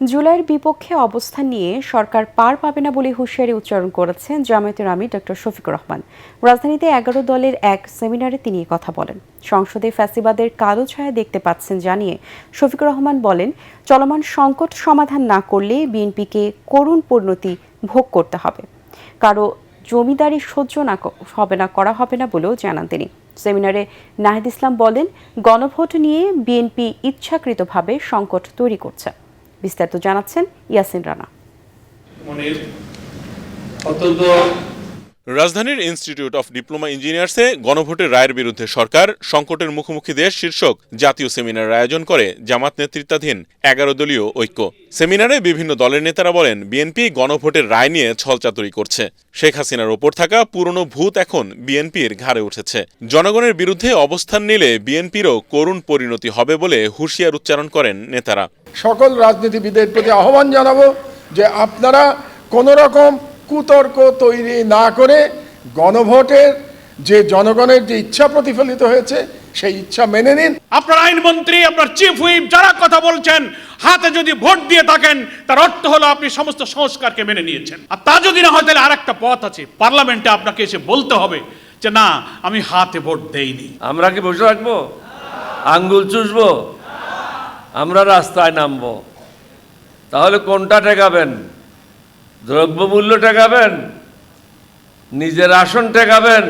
জুলাইয়ের বিপক্ষে অবস্থান নিয়ে সরকার পার পাবে না বলে হুঁশিয়ারি উচ্চারণ করেছেন জামায়াতের আমির ডক্টর শফিকুর রহমান। রাজধানীতে 11 দলের এক সেমিনারে তিনি কথা বলেন। সংসদে ফ্যাসিবাদের কালো ছায়া দেখতে পাচ্ছেন জানিয়ে শফিকুর রহমান বলেন, চলমান সংকট সমাধান না করলে বিএনপিকে করুণ পরিণতি ভোগ করতে হবে। কারো জমিদারি সহ্য করা হবে না বলেও জানান তিনি। সেমিনারে নাহিদ ইসলাম বলেন, গণভোট নিয়ে বিএনপি ইচ্ছাকৃতভাবে সংকট তৈরি করছে। বিস্তারিত জানাচ্ছেন ইয়াসিন রানা। রাজধানীর ইনস্টিটিউট অফ ডিপ্লোমা ইঞ্জিনিয়ার্সে গণভোটের রায়ের বিরুদ্ধে সরকার সংকটের মুখোমুখি দেশ শীর্ষক জাতীয় সেমিনার আয়োজন করে জামাত নেতৃত্বাধীন 11 দলীয় ঐক্য। সেমিনারে বিভিন্ন দলের নেতারা বলেন, বিএনপি গণভোটের রায় নিয়ে ছলচাতুরি করছে। শেখ হাসিনার ওপর থাকা পুরনো ভূত এখন বিএনপির ঘাড়ে উঠেছে। জনগণের বিরুদ্ধে অবস্থান নিলে বিএনপিরও করুণ পরিণতি হবে বলে হুঁশিয়ার উচ্চারণ করেন নেতারা। সকল রাজনীতিবিদের প্রতি আহ্বান জানাবো যে আপনারা কোন রকম কুতর্ক তৈরি না করে গণভোটের যে জনগণের যে ইচ্ছা প্রতিফলিত হয়েছে সেই ইচ্ছা মেনে নিন। আপনার আইনমন্ত্রী, আপনার চিফ হুইপ যারা কথা বলছেন, হাতে যদি ভোট দিয়ে থাকেন তার অর্থ হলো আপনি সমস্ত সংস্কারকে মেনে নিয়েছেন। আর তা যদি না হয় তাহলে আরেকটা পথ আছে, পার্লামেন্টে আপনাকে এসে বলতে হবে যে না, আমি হাতে ভোট দেইনি। আমরা কি বসে রাখবো, আঙ্গুল চুষবো? আমরা রাস্তায় নামবো। তাহলে কোনটা ঠেকাবেন? দ্রব্যমূল্য ঠেকাবেন, নিজের আসন ঠেকাবেন,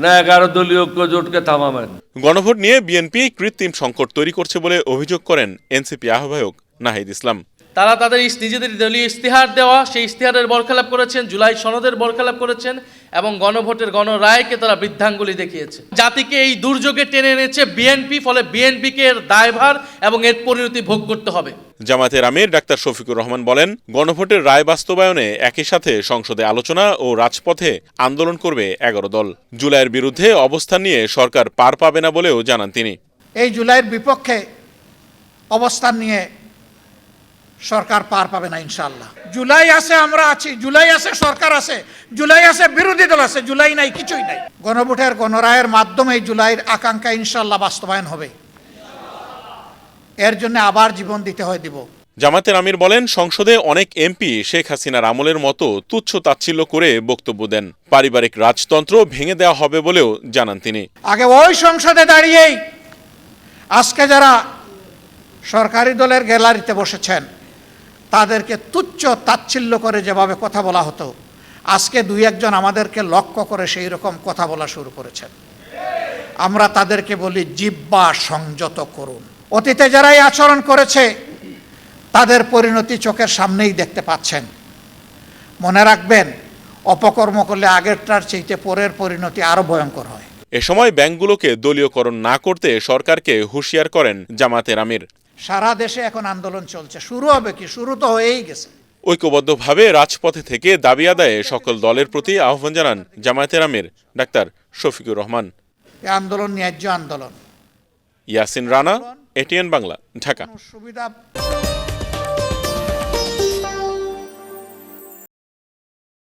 না 11 দলীয় ঐক্য জোটকে থামাবেন? গণভোট নিয়ে বিএনপি কৃত্রিম সংকট তৈরি করছে বলে অভিযোগ করেন এনসিপি আহ্বায়ক নাহিদ ইসলাম। তারা তাদের নিজেদের দলীয় ইস্তিহার দেওয়া, সেই ইস্তিহারের বরখেলাপ করেছেন, জুলাই সনদের বরখেলাপ করেছেন এবং গণভোটের গণরায়কে তারা বৃদ্ধাঙ্গুলি দেখিয়েছে। জাতিকে এই দুর্যোগে টেনে এনেছে বিএনপি, ফলে বিএনপিকে এর দায়ভার এবং এর পরিণতি ভোগ করতে হবে। জামায়াতের আমির ডাক্তার শফিকুর রহমান বলেন, গণভোটের রায় বাস্তবায়নে একই সাথে সংসদে আলোচনা ও রাজপথে আন্দোলন করবে 11 দল। জুলাইয়ের বিরুদ্ধে অবস্থান নিয়ে সরকার পার পাবে না বলেও জানান তিনি। এই জুলাইয়ের বিপক্ষে অবস্থান নিয়ে সরকার পার পাবে না ইনশাআল্লাহ। জুলাই আছে, আমরা আছি, জুলাই আছে, সরকার আছে, জুলাই আছে, বিরোধী দল আছে, জুলাই নাই, কিছুই নাই। গণভোটের গণরায়ের মাধ্যমে জুলাইয়ের আকাঙ্ক্ষা ইনশাআল্লাহ বাস্তবায়ন হবে। এর জন্য আবার জীবন দিতে হয় দিব। জামায়াতের আমির বলেন, সংসদে অনেক এমপি শেখ হাসিনার আমলের মতো তুচ্ছ তাচ্ছিল্য করে বক্তব্য দেন। পারিবারিক রাজতন্ত্র ভেঙে দেওয়া হবে বলেও জানান তিনি। আগে ওই সংসদে দাঁড়িয়েই আজকে যারা সরকারি দলের গ্যালারিতে বসেছেন তাদেরকে তুচ্ছ তাচ্ছিল্য করে যেভাবে কথা বলা হতো, আজকে 2-1 আমাদেরকে লক্ষ্য করে সেই রকম কথা বলা শুরু করেছেন। আমরা তাদেরকে বলি, জিহ্বা সংযত করুন। অতীতে যারাই আচরণ করেছে তাদের পরিণতি চোখের সামনেই দেখতে পাচ্ছেন। মনে রাখবেন, অপকর্ম করলে আগেরটার চাইতে পরের পরিণতি আরো ভয়ঙ্কর হয়। এ সময় ব্যাংকগুলোকে দলীয়করণ না করতে সরকারকে হুঁশিয়ার করেন জামায়াতের আমির। সারা দেশে এখন আন্দোলন চলছে, শুরু হবে কি, শুরু তো হয়েই গেছে। ঐক্যবদ্ধভাবে রাজপথে থেকে দাবি আদায়ে সকল দলের প্রতি আহ্বান জানান জামায়াতের আমির ডাক্তার শফিকুর রহমান। এই আন্দোলন ন্যায্য আন্দোলন। ইয়াসিন রানা, এটিএন বাংলা, ঢাকা। সুবিধা